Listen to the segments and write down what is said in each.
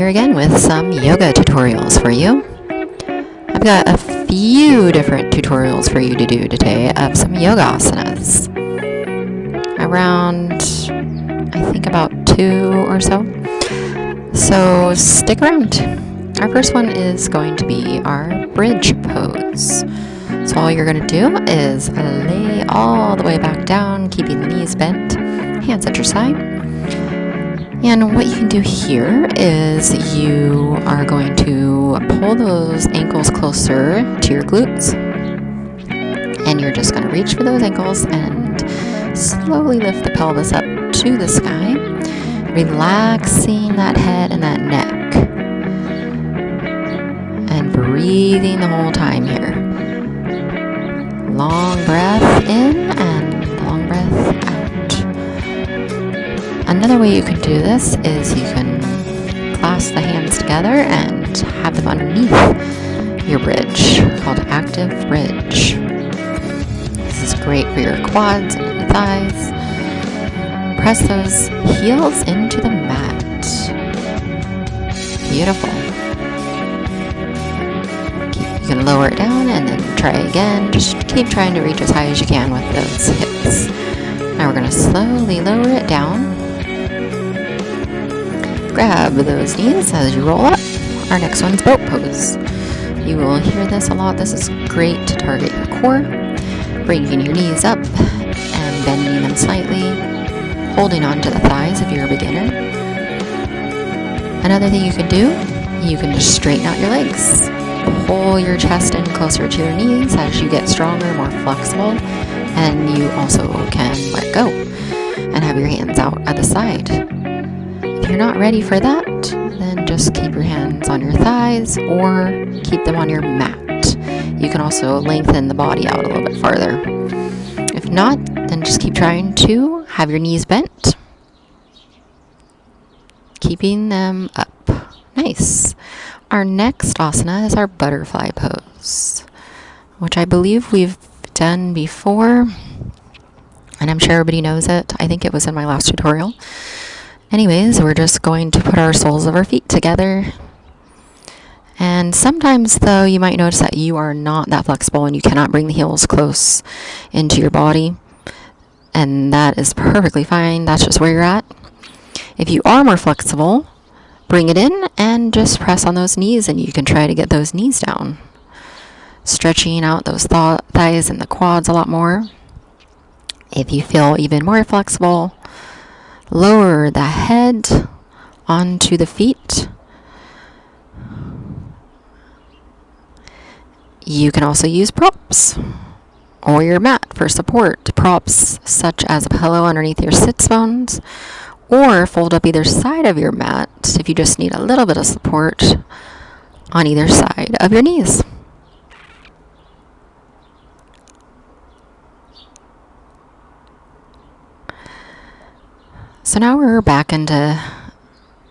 here again with some yoga tutorials for you. I've got a few different tutorials for you to do today of some yoga asanas. Around, I think about 2 or so. So stick around. Our first one is going to be our bridge pose. So all you're going to do is lay all the way back down, keeping the knees bent, hands at your side. And what you can do here is you are going to pull those ankles closer to your glutes. And you're just going to reach for those ankles and slowly lift the pelvis up to the sky, relaxing that head and that neck. And breathing the whole time here. Long breath in and long breath out. Another way you can do this is you can clasp the hands together and have them underneath your bridge, called active bridge. This is great for your quads and your thighs. Press those heels into the mat. Beautiful. You can lower it down and then try again. Just keep trying to reach as high as you can with those hips. Now we're going to slowly lower it down. Grab those knees as you roll up. Our next one's boat pose. You will hear this a lot. This is great to target your core. Bringing your knees up and bending them slightly. Holding on to the thighs if you're a beginner. Another thing you can do, you can just straighten out your legs. Pull your chest in closer to your knees as you get stronger, more flexible. And you also can let go and have your hands out at the side. If you're not ready for that, then just keep your hands on your thighs or keep them on your mat. You can also lengthen the body out a little bit farther. If not, then just keep trying to have your knees bent, keeping them up. Nice. Our next asana is our butterfly pose, which I believe we've done before, and I'm sure everybody knows it. I think it was in my last tutorial. Anyways, we're just going to put our soles of our feet together. And sometimes, though, you might notice that you are not that flexible and you cannot bring the heels close into your body. And that is perfectly fine. That's just where you're at. If you are more flexible, bring it in and just press on those knees, and you can try to get those knees down. Stretching out those thighs and the quads a lot more. If you feel even more flexible, lower the head onto the feet. You can also use props or your mat for support. Props such as a pillow underneath your sits bones, or fold up either side of your mat if you just need a little bit of support on either side of your knees. So now we're back into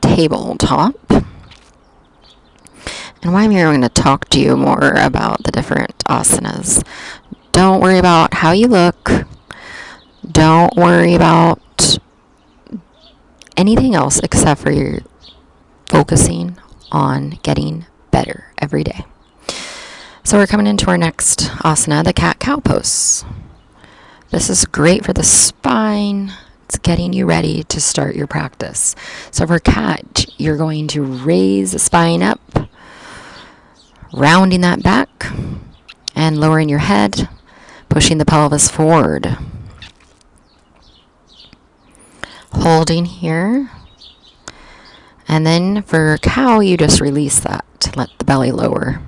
tabletop. And while I'm here, I'm going to talk to you more about the different asanas. Don't worry about how you look. Don't worry about anything else except for your focusing on getting better every day. So we're coming into our next asana, the cat-cow pose. This is great for the spine. It's getting you ready to start your practice. So for cat, you're going to raise the spine up, rounding that back, and lowering your head, pushing the pelvis forward. Holding here. And then for cow, you just release that. Let the belly lower.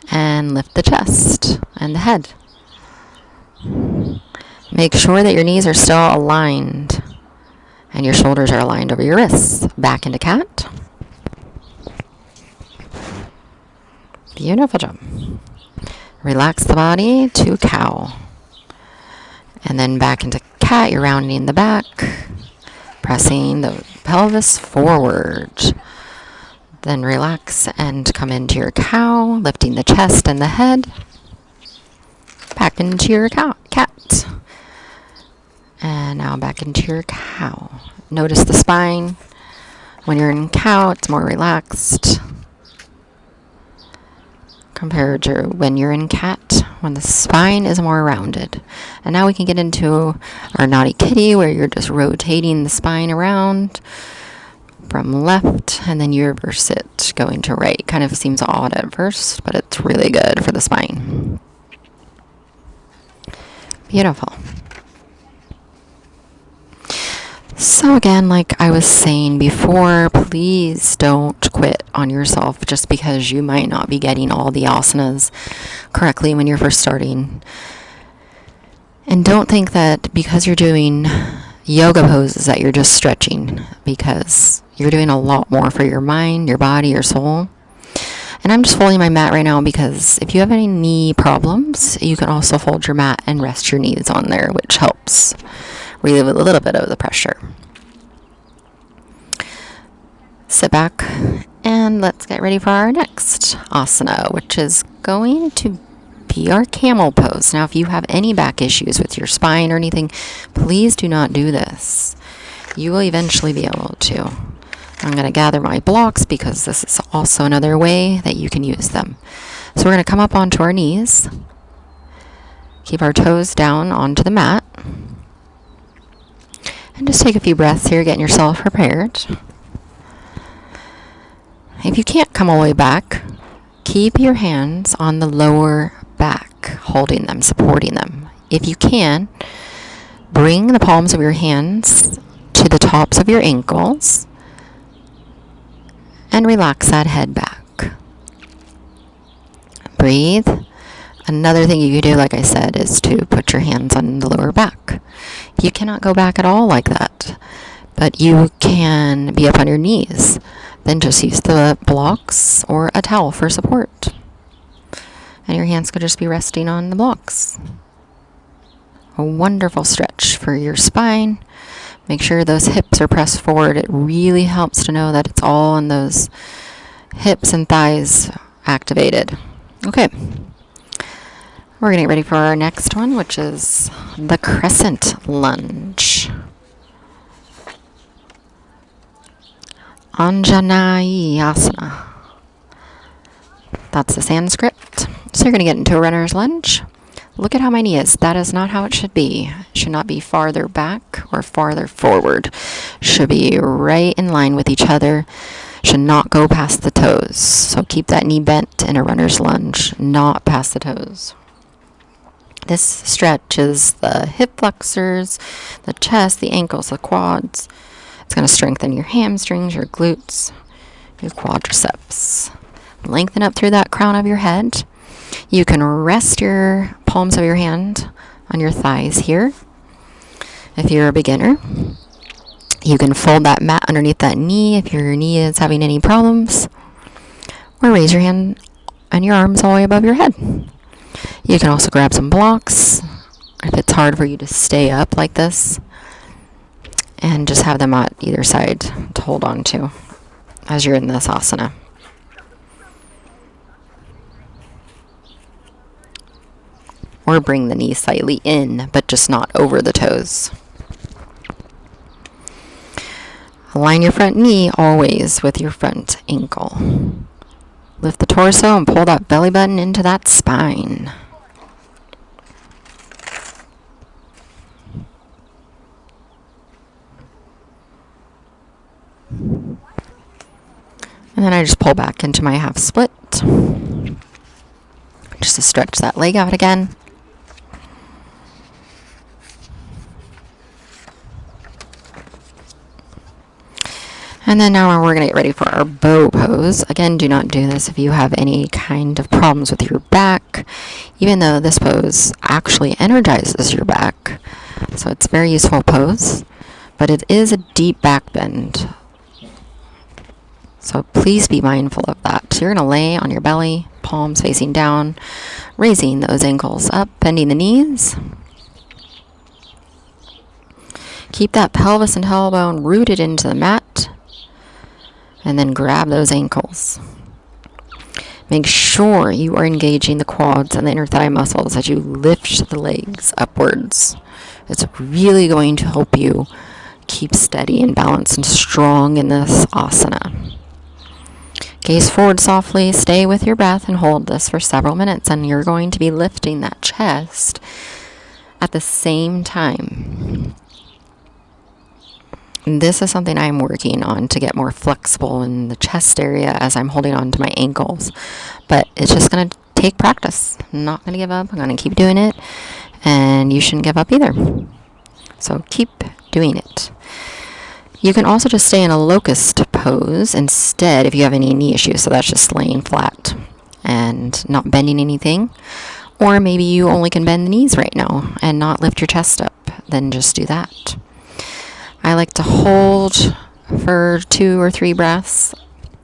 And lift the chest and the head. Make sure that your knees are still aligned and your shoulders are aligned over your wrists. Back into cat. Beautiful job. Relax the body to cow. And then back into cat. You're rounding the back. Pressing the pelvis forward. Then relax and come into your cow. Lifting the chest and the head. Back into your cat. And now back into your cow. Notice the spine. When you're in cow, it's more relaxed compared to when you're in cat, when the spine is more rounded. And now we can get into our naughty kitty, where you're just rotating the spine around from left, and then you reverse it going to right. Kind of seems odd at first, but it's really good for the spine. Beautiful. So again, like I was saying before, please don't quit on yourself just because you might not be getting all the asanas correctly when you're first starting. And don't think that because you're doing yoga poses that you're just stretching, because you're doing a lot more for your mind, your body, your soul. And I'm just folding my mat right now because if you have any knee problems, you can also fold your mat and rest your knees on there, which helps relieve a little bit of the pressure. Sit back and let's get ready for our next asana, which is going to be our camel pose. Now, if you have any back issues with your spine or anything, please do not do this. You will eventually be able to. I'm going to gather my blocks because this is also another way that you can use them. So we're going to come up onto our knees, keep our toes down onto the mat, and just take a few breaths here, getting yourself prepared. If you can't come all the way back, keep your hands on the lower back, holding them, supporting them. If you can, bring the palms of your hands to the tops of your ankles and relax that head back. Breathe. Another thing you can do, like I said, is to put your hands on the lower back. You cannot go back at all like that, but you can be up on your knees. Then just use the blocks or a towel for support. And your hands could just be resting on the blocks. A wonderful stretch for your spine. Make sure those hips are pressed forward. It really helps to know that it's all in those hips and thighs activated. Okay. We're going to get ready for our next one, which is the crescent lunge. Anjaneyasana. That's the Sanskrit. So you're going to get into a runner's lunge. Look at how my knee is. That is not how it should be. It should not be farther back or farther forward. Should be right in line with each other. Should not go past the toes. So keep that knee bent in a runner's lunge, not past the toes. This stretches the hip flexors, the chest, the ankles, the quads. It's going to strengthen your hamstrings, your glutes, your quadriceps. Lengthen up through that crown of your head. You can rest your palms of your hand on your thighs here. If you're a beginner, you can fold that mat underneath that knee if your knee is having any problems. Or raise your hand and your arms all the way above your head. You can also grab some blocks if it's hard for you to stay up like this, and just have them at either side to hold on to as you're in this asana. Or bring the knee slightly in, but just not over the toes. Align your front knee always with your front ankle. Lift the torso and pull that belly button into that spine. And then I just pull back into my half split. Just to stretch that leg out again. And then now we're going to get ready for our bow pose. Again, do not do this if you have any kind of problems with your back, even though this pose actually energizes your back. So it's a very useful pose, but it is a deep back bend. So please be mindful of that. So you're going to lay on your belly, palms facing down, raising those ankles up, bending the knees. Keep that pelvis and tailbone rooted into the mat. And then grab those ankles. Make sure you are engaging the quads and the inner thigh muscles as you lift the legs upwards. It's really going to help you keep steady and balanced and strong in this asana. Gaze forward softly, stay with your breath, and hold this for several minutes. And you're going to be lifting that chest at the same time. This is something I'm working on to get more flexible in the chest area as I'm holding on to my ankles. But it's just going to take practice. I'm not going to give up. I'm going to keep doing it. And you shouldn't give up either. So keep doing it. You can also just stay in a locust pose instead if you have any knee issues. So that's just laying flat and not bending anything. Or maybe you only can bend the knees right now and not lift your chest up. Then just do that. I like to hold for 2 or 3 breaths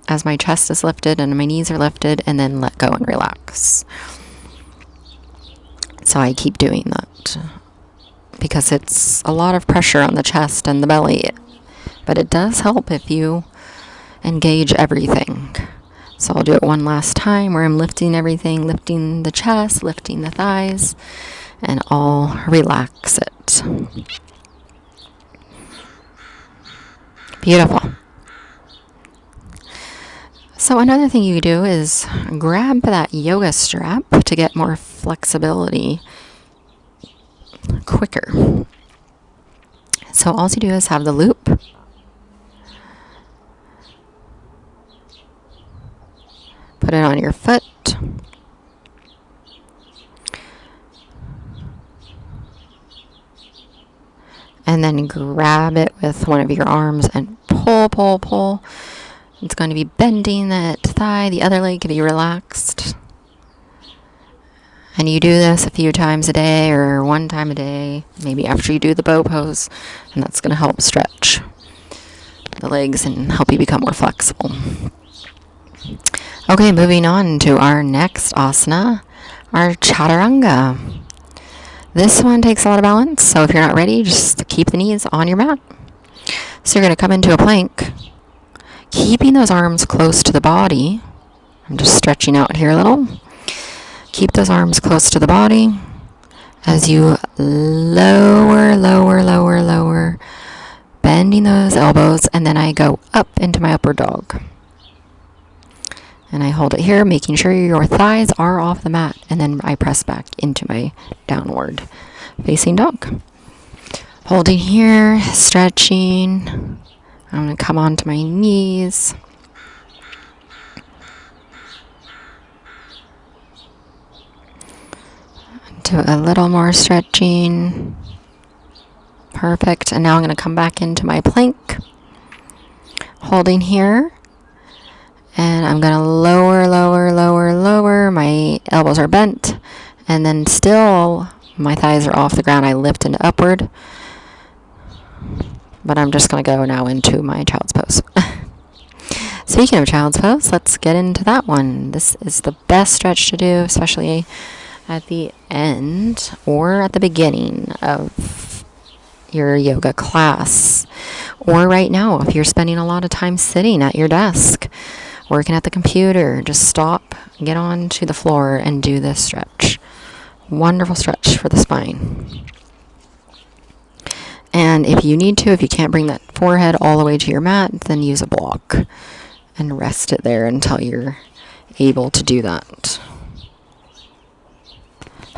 as my chest is lifted and my knees are lifted, and then let go and relax. So I keep doing that because it's a lot of pressure on the chest and the belly, but it does help if you engage everything. So I'll do it one last time where I'm lifting everything, lifting the chest, lifting the thighs, and I'll relax it. Beautiful. So another thing you do is grab that yoga strap to get more flexibility quicker. So all you do is have the loop. Put it on your foot. And then grab it with one of your arms and pull, pull, pull. It's going to be bending that thigh. The other leg can be relaxed. And you do this a few times a day or one time a day, maybe after you do the bow pose. And that's going to help stretch the legs and help you become more flexible. Okay, moving on to our next asana, our chaturanga. This one takes a lot of balance, so if you're not ready, just keep the knees on your mat. So you're going to come into a plank, keeping those arms close to the body. I'm just stretching out here a little. Keep those arms close to the body as you lower, lower, lower, lower, bending those elbows, and then I go up into my upward dog. And I hold it here, making sure your thighs are off the mat. And then I press back into my downward facing dog. Holding here, stretching. I'm going to come onto my knees. Do a little more stretching. Perfect. And now I'm going to come back into my plank. Holding here. And I'm going to lower, lower, lower, lower. My elbows are bent. And then still, my thighs are off the ground. I lift into upward. But I'm just going to go now into my child's pose. Speaking of child's pose, let's get into that one. This is the best stretch to do, especially at the end or at the beginning of your yoga class. Or right now, if you're spending a lot of time sitting at your desk, working at the computer, just stop, get onto the floor, and do this stretch. Wonderful stretch for the spine. And if you need to, if you can't bring that forehead all the way to your mat, then use a block and rest it there until you're able to do that.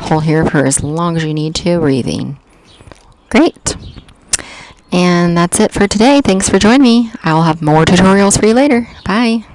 Hold here for as long as you need to, breathing. Great. And that's it for today. Thanks for joining me. I'll have more tutorials for you later. Bye.